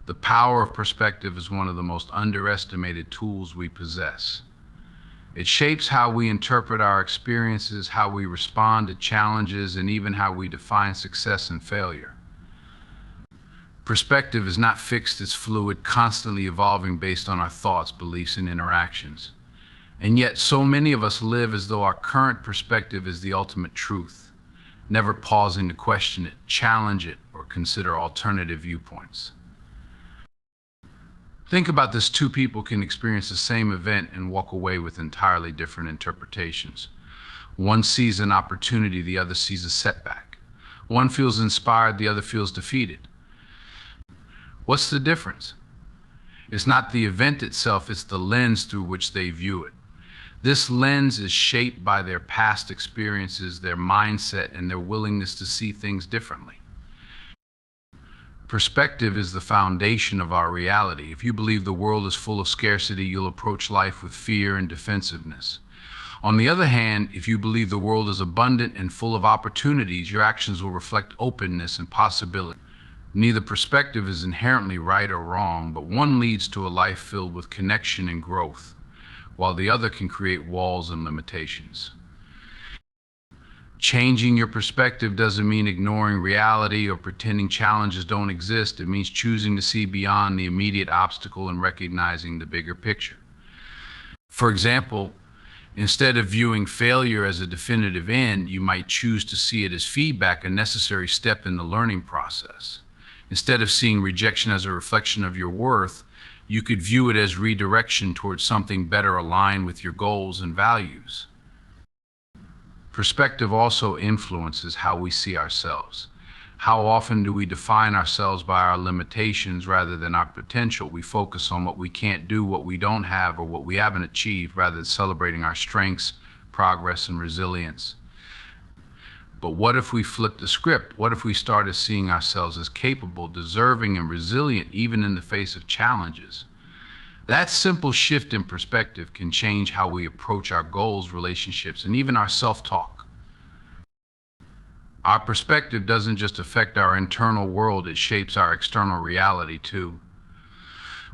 The power of perspective is one of the most underestimated tools we possess. It shapes how we interpret our experiences, how we respond to challenges, and even how we define success and failure. Perspective is not fixed, it's fluid, constantly evolving based on our thoughts, beliefs, and interactions. And yet, so many of us live as though our current perspective is the ultimate truth, never pausing to question it, challenge it, or consider alternative viewpoints. Think about this: two people can experience the same event and walk away with entirely different interpretations. One sees an opportunity, the other sees a setback. One feels inspired, the other feels defeated. What's the difference? It's not the event itself, it's the lens through which they view it. This lens is shaped by their past experiences, their mindset, and their willingness to see things differently. Perspective is the foundation of our reality. If you believe the world is full of scarcity, you'll approach life with fear and defensiveness. On the other hand, if you believe the world is abundant and full of opportunities, your actions will reflect openness and possibility. Neither perspective is inherently right or wrong, but one leads to a life filled with connection and growth, while the other can create walls and limitations. Changing your perspective doesn't mean ignoring reality or pretending challenges don't exist. It means choosing to see beyond the immediate obstacle and recognizing the bigger picture. For example, instead of viewing failure as a definitive end, you might choose to see it as feedback, a necessary step in the learning process. Instead of seeing rejection as a reflection of your worth, you could view it as redirection towards something better aligned with your goals and values. Perspective also influences how we see ourselves. How often do we define ourselves by our limitations rather than our potential? We focus on what we can't do, what we don't have, or what we haven't achieved, rather than celebrating our strengths, progress, and resilience. But what if we flipped the script? What if we started seeing ourselves as capable, deserving, and resilient even in the face of challenges? That simple shift in perspective can change how we approach our goals, relationships, and even our self-talk. Our perspective doesn't just affect our internal world, it shapes our external reality too.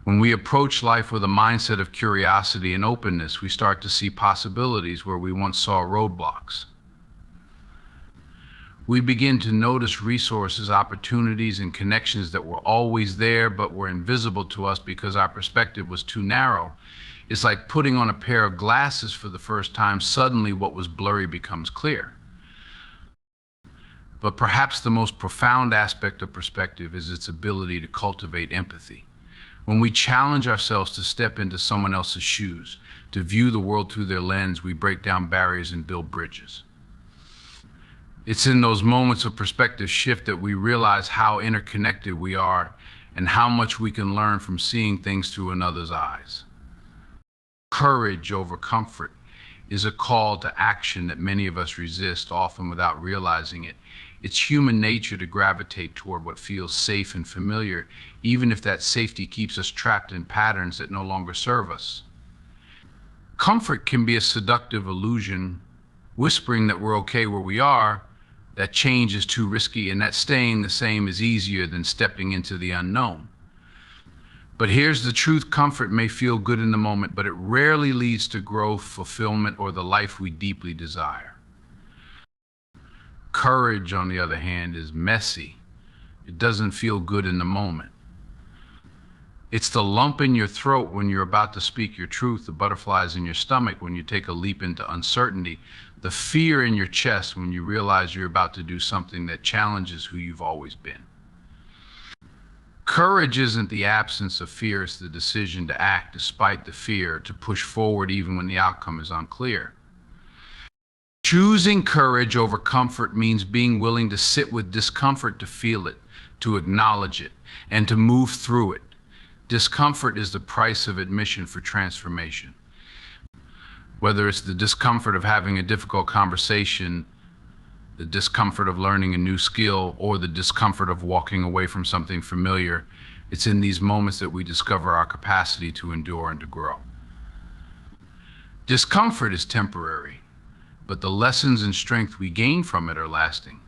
When we approach life with a mindset of curiosity and openness, we start to see possibilities where we once saw roadblocks. We begin to notice resources, opportunities, and connections that were always there but were invisible to us because our perspective was too narrow. It's like putting on a pair of glasses for the first time. Suddenly what was blurry becomes clear. But perhaps the most profound aspect of perspective is its ability to cultivate empathy. When we challenge ourselves to step into someone else's shoes, to view the world through their lens, we break down barriers and build bridges. It's in those moments of perspective shift that we realize how interconnected we are and how much we can learn from seeing things through another's eyes. Courage over comfort is a call to action that many of us resist, often without realizing it. It's human nature to gravitate toward what feels safe and familiar, even if that safety keeps us trapped in patterns that no longer serve us. Comfort can be a seductive illusion, whispering that we're okay where we are, that change is too risky, and that staying the same is easier than stepping into the unknown. But here's the truth: comfort may feel good in the moment, but it rarely leads to growth, fulfillment, or the life we deeply desire. Courage, on the other hand, is messy. It doesn't feel good in the moment. It's the lump in your throat when you're about to speak your truth, the butterflies in your stomach when you take a leap into uncertainty, the fear in your chest when you realize you're about to do something that challenges who you've always been. Courage isn't the absence of fear, it's the decision to act despite the fear, to push forward even when the outcome is unclear. Choosing courage over comfort means being willing to sit with discomfort, to feel it, to acknowledge it, and to move through it. Discomfort is the price of admission for transformation. Whether it's the discomfort of having a difficult conversation, the discomfort of learning a new skill, or the discomfort of walking away from something familiar, it's in these moments that we discover our capacity to endure and to grow. Discomfort is temporary, but the lessons and strength we gain from it are lasting.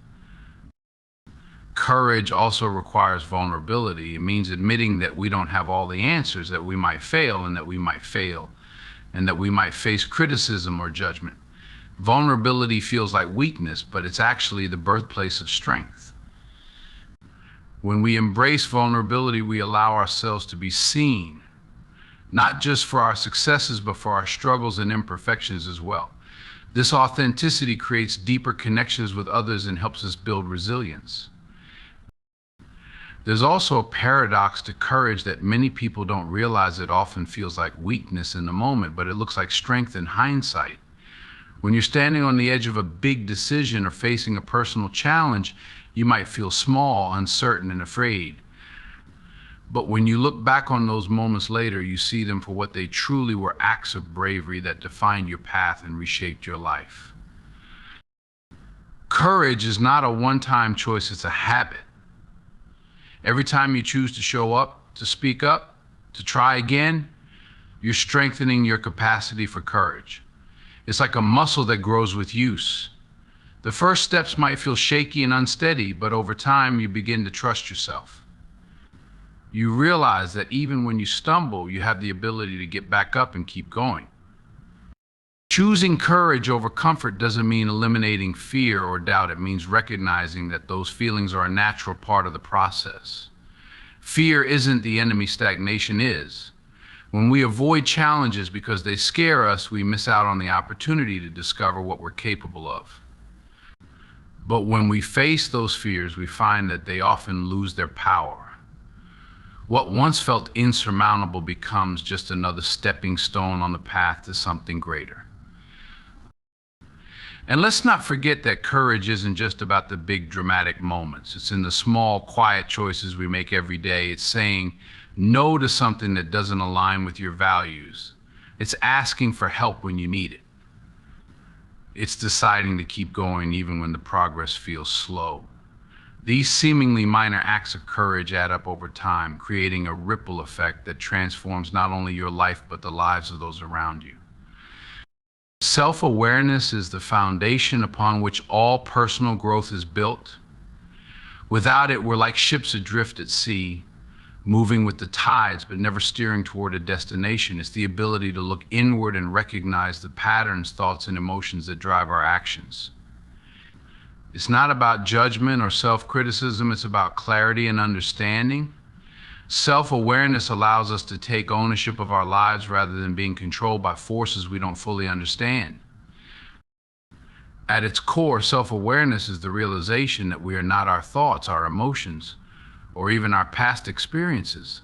Courage also requires vulnerability. It means admitting that we don't have all the answers, that we might fail and that we might fail, and that we might face criticism or judgment. Vulnerability feels like weakness, but it's actually the birthplace of strength. When we embrace vulnerability, we allow ourselves to be seen, not just for our successes, but for our struggles and imperfections as well. This authenticity creates deeper connections with others and helps us build resilience. There's also a paradox to courage that many people don't realize. It often feels like weakness in the moment, but it looks like strength in hindsight. When you're standing on the edge of a big decision or facing a personal challenge, you might feel small, uncertain, and afraid. But when you look back on those moments later, you see them for what they truly were: acts of bravery that defined your path and reshaped your life. Courage is not a one-time choice, it's a habit. Every time you choose to show up, to speak up, to try again, you're strengthening your capacity for courage. It's like a muscle that grows with use. The first steps might feel shaky and unsteady, but over time you begin to trust yourself. You realize that even when you stumble, you have the ability to get back up and keep going. Choosing courage over comfort doesn't mean eliminating fear or doubt. It means recognizing that those feelings are a natural part of the process. Fear isn't the enemy, stagnation is. When we avoid challenges because they scare us, we miss out on the opportunity to discover what we're capable of. But when we face those fears, we find that they often lose their power. What once felt insurmountable becomes just another stepping stone on the path to something greater. And let's not forget that courage isn't just about the big dramatic moments. It's in the small, quiet choices we make every day. It's saying no to something that doesn't align with your values. It's asking for help when you need it. It's deciding to keep going even when the progress feels slow. These seemingly minor acts of courage add up over time, creating a ripple effect that transforms not only your life, but the lives of those around you. Self-awareness is the foundation upon which all personal growth is built. Without it, we're like ships adrift at sea, moving with the tides, but never steering toward a destination. It's the ability to look inward and recognize the patterns, thoughts, and emotions that drive our actions. It's not about judgment or self-criticism, it's about clarity and understanding. Self-awareness allows us to take ownership of our lives rather than being controlled by forces we don't fully understand. At its core, self-awareness is the realization that we are not our thoughts, our emotions, or even our past experiences.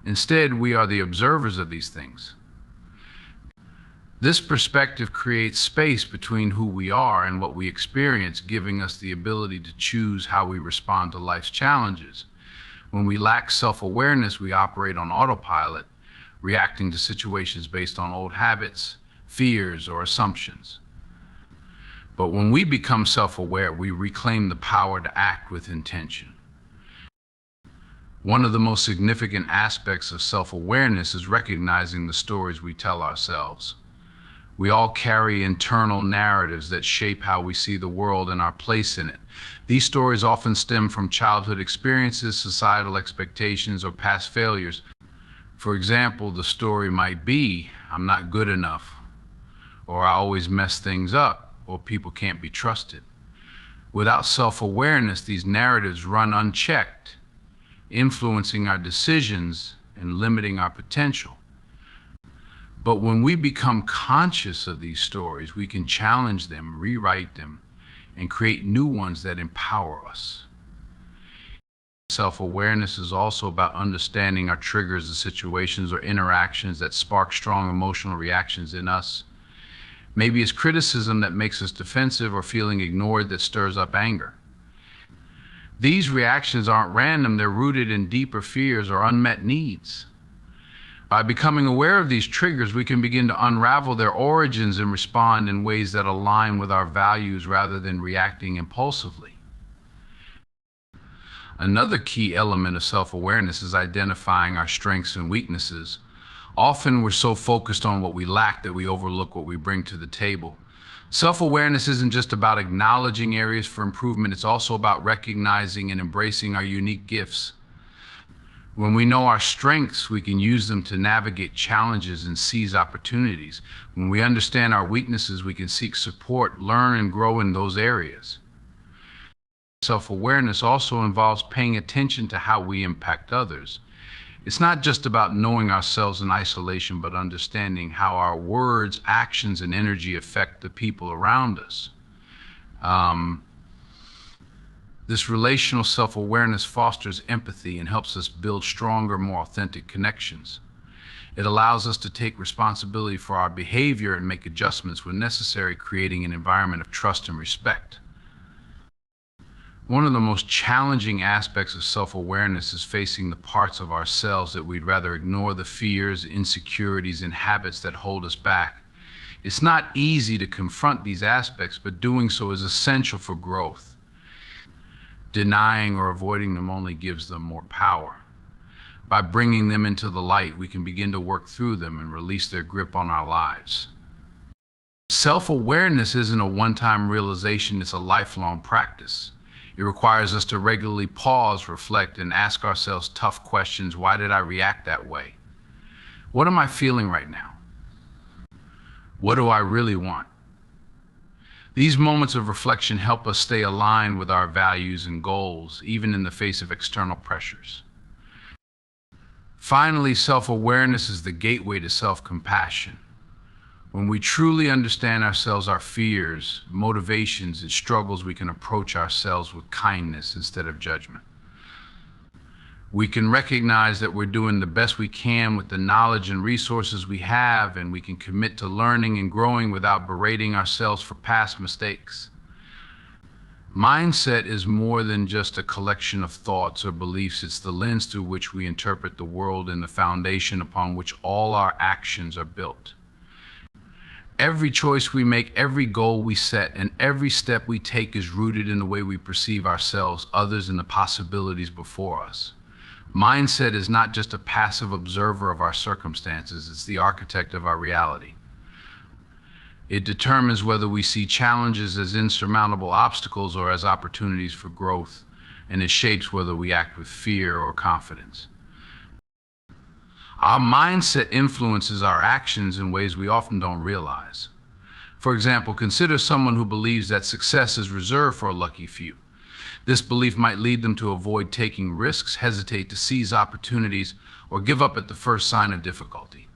Instead, we are the observers of these things. This perspective creates space between who we are and what we experience, giving us the ability to choose how we respond to life's challenges. When we lack self-awareness, we operate on autopilot, reacting to situations based on old habits, fears, or assumptions. But when we become self-aware, we reclaim the power to act with intention. One of the most significant aspects of self-awareness is recognizing the stories we tell ourselves. We all carry internal narratives that shape how we see the world and our place in it. These stories often stem from childhood experiences, societal expectations, or past failures. For example, the story might be, "I'm not good enough," or "I always mess things up," or "people can't be trusted." Without self-awareness, these narratives run unchecked, influencing our decisions and limiting our potential. But when we become conscious of these stories, we can challenge them, rewrite them, and create new ones that empower us. Self-awareness is also about understanding our triggers, the situations or interactions that spark strong emotional reactions in us. Maybe it's criticism that makes us defensive, or feeling ignored that stirs up anger. These reactions aren't random, they're rooted in deeper fears or unmet needs. By becoming aware of these triggers, we can begin to unravel their origins and respond in ways that align with our values rather than reacting impulsively. Another key element of self-awareness is identifying our strengths and weaknesses. Often we're so focused on what we lack that we overlook what we bring to the table. Self-awareness isn't just about acknowledging areas for improvement, it's also about recognizing and embracing our unique gifts. When we know our strengths, we can use them to navigate challenges and seize opportunities. When we understand our weaknesses, we can seek support, learn, and grow in those areas. Self-awareness also involves paying attention to how we impact others. It's not just about knowing ourselves in isolation, but understanding how our words, actions, and energy affect the people around us. This relational self-awareness fosters empathy and helps us build stronger, more authentic connections. It allows us to take responsibility for our behavior and make adjustments when necessary, creating an environment of trust and respect. One of the most challenging aspects of self-awareness is facing the parts of ourselves that we'd rather ignore, the fears, insecurities, and habits that hold us back. It's not easy to confront these aspects, but doing so is essential for growth. Denying or avoiding them only gives them more power. By bringing them into the light, we can begin to work through them and release their grip on our lives. Self-awareness isn't a one-time realization, it's a lifelong practice. It requires us to regularly pause, reflect, and ask ourselves tough questions. Why did I react that way? What am I feeling right now? What do I really want? These moments of reflection help us stay aligned with our values and goals, even in the face of external pressures. Finally, self-awareness is the gateway to self-compassion. When we truly understand ourselves, our fears, motivations, and struggles, we can approach ourselves with kindness instead of judgment. We can recognize that we're doing the best we can with the knowledge and resources we have, and we can commit to learning and growing without berating ourselves for past mistakes. Mindset is more than just a collection of thoughts or beliefs. It's the lens through which we interpret the world and the foundation upon which all our actions are built. Every choice we make, every goal we set, and every step we take is rooted in the way we perceive ourselves, others, and the possibilities before us. Mindset is not just a passive observer of our circumstances, it's the architect of our reality. It determines whether we see challenges as insurmountable obstacles or as opportunities for growth, and it shapes whether we act with fear or confidence. Our mindset influences our actions in ways we often don't realize. For example, consider someone who believes that success is reserved for a lucky few. This belief might lead them to avoid taking risks, hesitate to seize opportunities, or give up at the first sign of difficulty.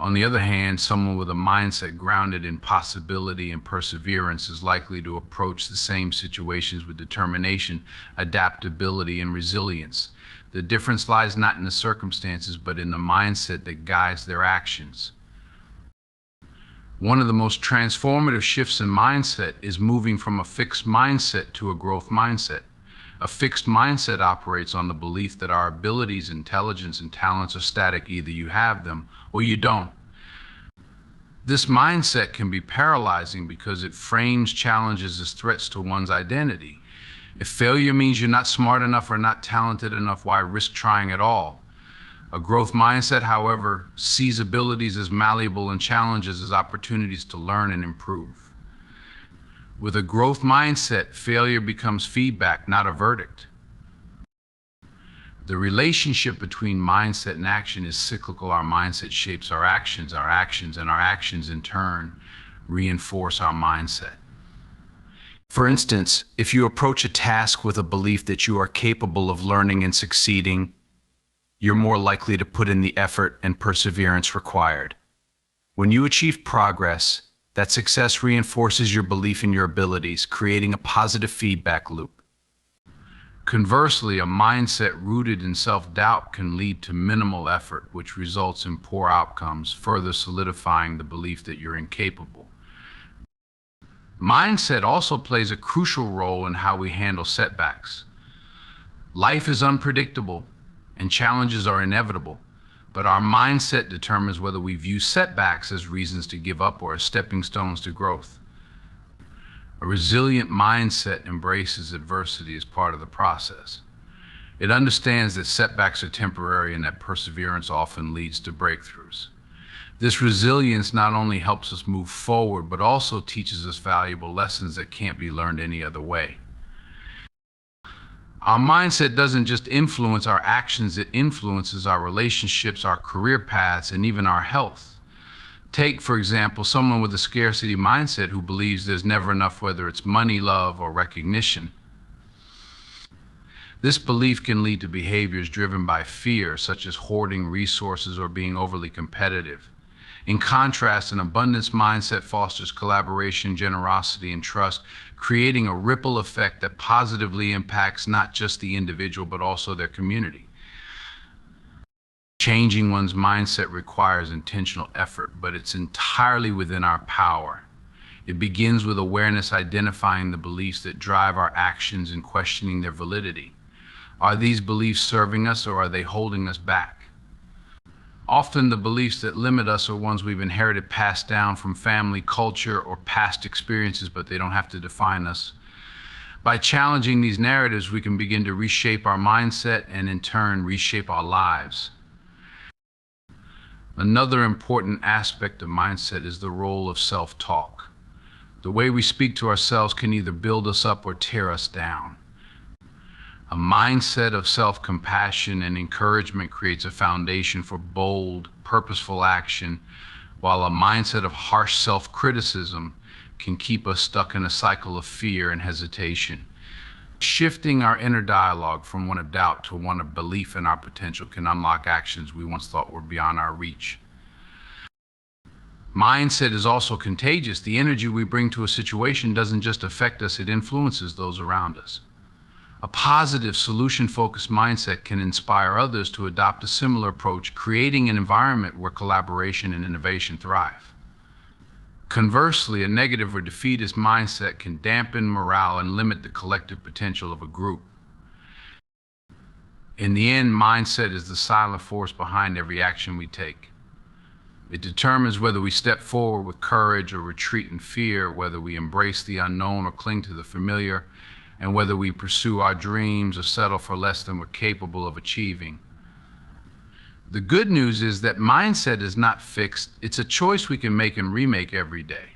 On the other hand, someone with a mindset grounded in possibility and perseverance is likely to approach the same situations with determination, adaptability, and resilience. The difference lies not in the circumstances, but in the mindset that guides their actions. One of the most transformative shifts in mindset is moving from a fixed mindset to a growth mindset. A fixed mindset operates on the belief that our abilities, intelligence, and talents are static. Either you have them or you don't. This mindset can be paralyzing because it frames challenges as threats to one's identity. If failure means you're not smart enough or not talented enough, why risk trying at all? A growth mindset, however, sees abilities as malleable and challenges as opportunities to learn and improve. With a growth mindset, failure becomes feedback, not a verdict. The relationship between mindset and action is cyclical. Our mindset shapes our actions, and our actions in turn reinforce our mindset. For instance, if you approach a task with a belief that you are capable of learning and succeeding, you're more likely to put in the effort and perseverance required. When you achieve progress, that success reinforces your belief in your abilities, creating a positive feedback loop. Conversely, a mindset rooted in self-doubt can lead to minimal effort, which results in poor outcomes, further solidifying the belief that you're incapable. Mindset also plays a crucial role in how we handle setbacks. Life is unpredictable, and challenges are inevitable, but our mindset determines whether we view setbacks as reasons to give up or as stepping stones to growth. A resilient mindset embraces adversity as part of the process. It understands that setbacks are temporary and that perseverance often leads to breakthroughs. This resilience not only helps us move forward, but also teaches us valuable lessons that can't be learned any other way. Our mindset doesn't just influence our actions, it influences our relationships, our career paths, and even our health. Take, for example, someone with a scarcity mindset who believes there's never enough, whether it's money, love, or recognition. This belief can lead to behaviors driven by fear, such as hoarding resources or being overly competitive. In contrast, an abundance mindset fosters collaboration, generosity, and trust, creating a ripple effect that positively impacts not just the individual, but also their community. Changing one's mindset requires intentional effort, but it's entirely within our power. It begins with awareness, identifying the beliefs that drive our actions and questioning their validity. Are these beliefs serving us, or are they holding us back? Often the beliefs that limit us are ones we've inherited, passed down from family, culture, or past experiences, but they don't have to define us. By challenging these narratives, we can begin to reshape our mindset and in turn reshape our lives. Another important aspect of mindset is the role of self-talk. The way we speak to ourselves can either build us up or tear us down. A mindset of self-compassion and encouragement creates a foundation for bold, purposeful action, while a mindset of harsh self-criticism can keep us stuck in a cycle of fear and hesitation. Shifting our inner dialogue from one of doubt to one of belief in our potential can unlock actions we once thought were beyond our reach. Mindset is also contagious. The energy we bring to a situation doesn't just affect us, it influences those around us. A positive, solution-focused mindset can inspire others to adopt a similar approach, creating an environment where collaboration and innovation thrive. Conversely, a negative or defeatist mindset can dampen morale and limit the collective potential of a group. In the end, mindset is the silent force behind every action we take. It determines whether we step forward with courage or retreat in fear, whether we embrace the unknown or cling to the familiar, and whether we pursue our dreams or settle for less than we're capable of achieving. The good news is that mindset is not fixed. It's a choice we can make and remake every day.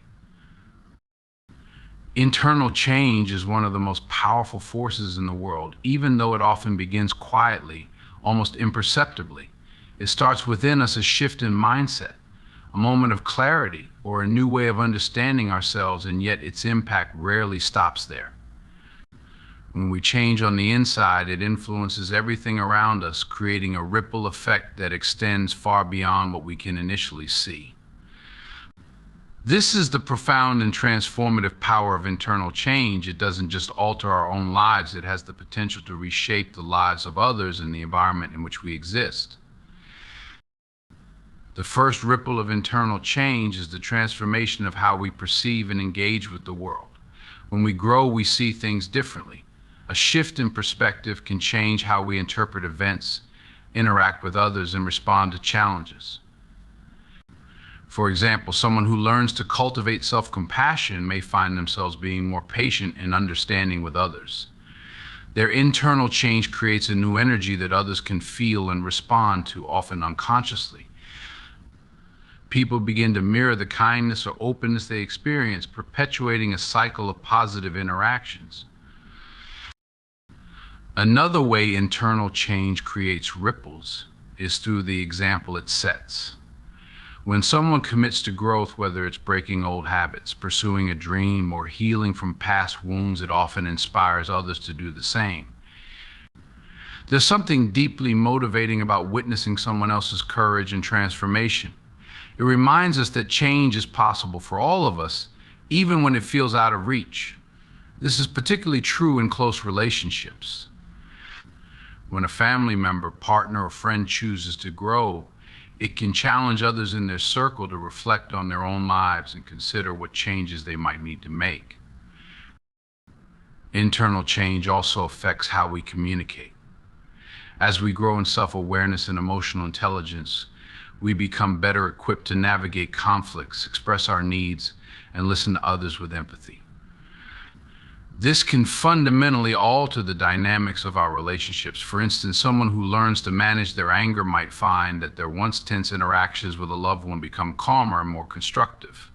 Internal change is one of the most powerful forces in the world, even though it often begins quietly, almost imperceptibly. It starts within us, a shift in mindset, a moment of clarity, or a new way of understanding ourselves, and yet its impact rarely stops there. When we change on the inside, it influences everything around us, creating a ripple effect that extends far beyond what we can initially see. This is the profound and transformative power of internal change. It doesn't just alter our own lives, it has the potential to reshape the lives of others and the environment in which we exist. The first ripple of internal change is the transformation of how we perceive and engage with the world. When we grow, we see things differently. A shift in perspective can change how we interpret events, interact with others, and respond to challenges. For example, someone who learns to cultivate self-compassion may find themselves being more patient and understanding with others. Their internal change creates a new energy that others can feel and respond to, often unconsciously. People begin to mirror the kindness or openness they experience, perpetuating a cycle of positive interactions. Another way internal change creates ripples is through the example it sets. When someone commits to growth, whether it's breaking old habits, pursuing a dream, or healing from past wounds, it often inspires others to do the same. There's something deeply motivating about witnessing someone else's courage and transformation. It reminds us that change is possible for all of us, even when it feels out of reach. This is particularly true in close relationships. When a family member, partner, or friend chooses to grow, it can challenge others in their circle to reflect on their own lives and consider what changes they might need to make. Internal change also affects how we communicate. As we grow in self-awareness and emotional intelligence, we become better equipped to navigate conflicts, express our needs, and listen to others with empathy. This can fundamentally alter the dynamics of our relationships. For instance, someone who learns to manage their anger might find that their once tense interactions with a loved one become calmer and more constructive.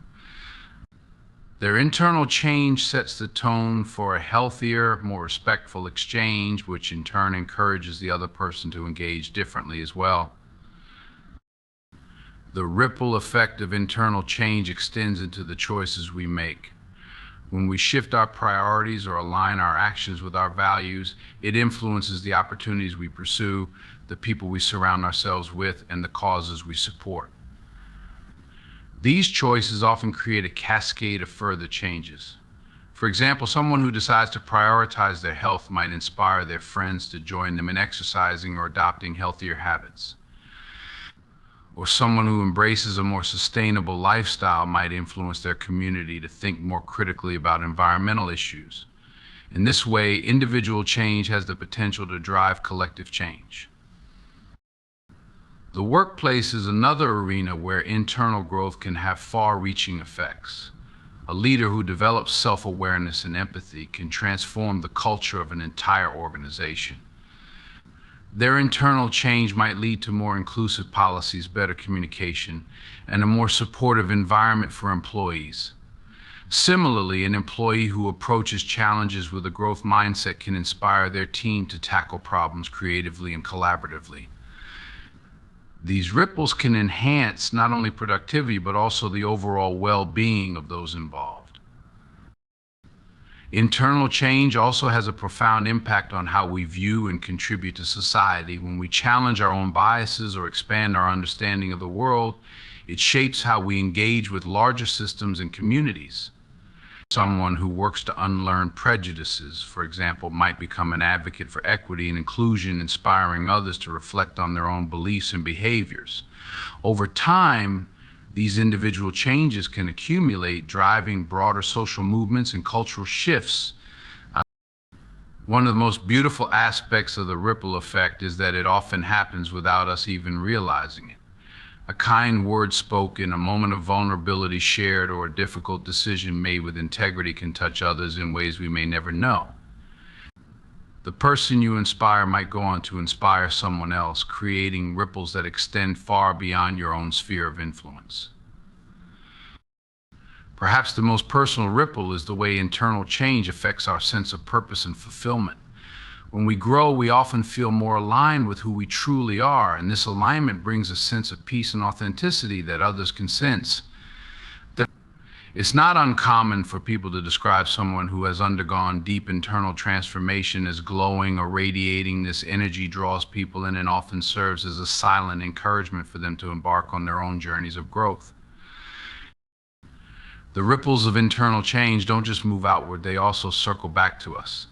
Their internal change sets the tone for a healthier, more respectful exchange, which in turn encourages the other person to engage differently as well. The ripple effect of internal change extends into the choices we make. When we shift our priorities or align our actions with our values, it influences the opportunities we pursue, the people we surround ourselves with, and the causes we support. These choices often create a cascade of further changes. For example, someone who decides to prioritize their health might inspire their friends to join them in exercising or adopting healthier habits. Or someone who embraces a more sustainable lifestyle might influence their community to think more critically about environmental issues. In this way, individual change has the potential to drive collective change. The workplace is another arena where internal growth can have far-reaching effects. A leader who develops self-awareness and empathy can transform the culture of an entire organization. Their internal change might lead to more inclusive policies, better communication, and a more supportive environment for employees. Similarly, an employee who approaches challenges with a growth mindset can inspire their team to tackle problems creatively and collaboratively. These ripples can enhance not only productivity, but also the overall well-being of those involved. Internal change also has a profound impact on how we view and contribute to society. When we challenge our own biases or expand our understanding of the world, it shapes how we engage with larger systems and communities. Someone who works to unlearn prejudices, for example, might become an advocate for equity and inclusion, inspiring others to reflect on their own beliefs and behaviors. Over time, these individual changes can accumulate, driving broader social movements and cultural shifts. One of the most beautiful aspects of the ripple effect is that it often happens without us even realizing it. A kind word spoken, a moment of vulnerability shared, or a difficult decision made with integrity can touch others in ways we may never know. The person you inspire might go on to inspire someone else, creating ripples that extend far beyond your own sphere of influence. Perhaps the most personal ripple is the way internal change affects our sense of purpose and fulfillment. When we grow, we often feel more aligned with who we truly are, and this alignment brings a sense of peace and authenticity that others can sense. It's not uncommon for people to describe someone who has undergone deep internal transformation as glowing or radiating. This energy draws people in and often serves as a silent encouragement for them to embark on their own journeys of growth. The ripples of internal change don't just move outward, they also circle back to us.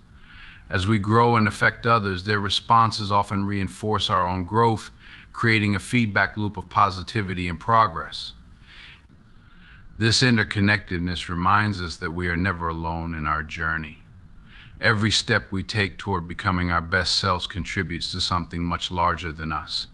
As we grow and affect others, their responses often reinforce our own growth, creating a feedback loop of positivity and progress. This interconnectedness reminds us that we are never alone in our journey. Every step we take toward becoming our best selves contributes to something much larger than us.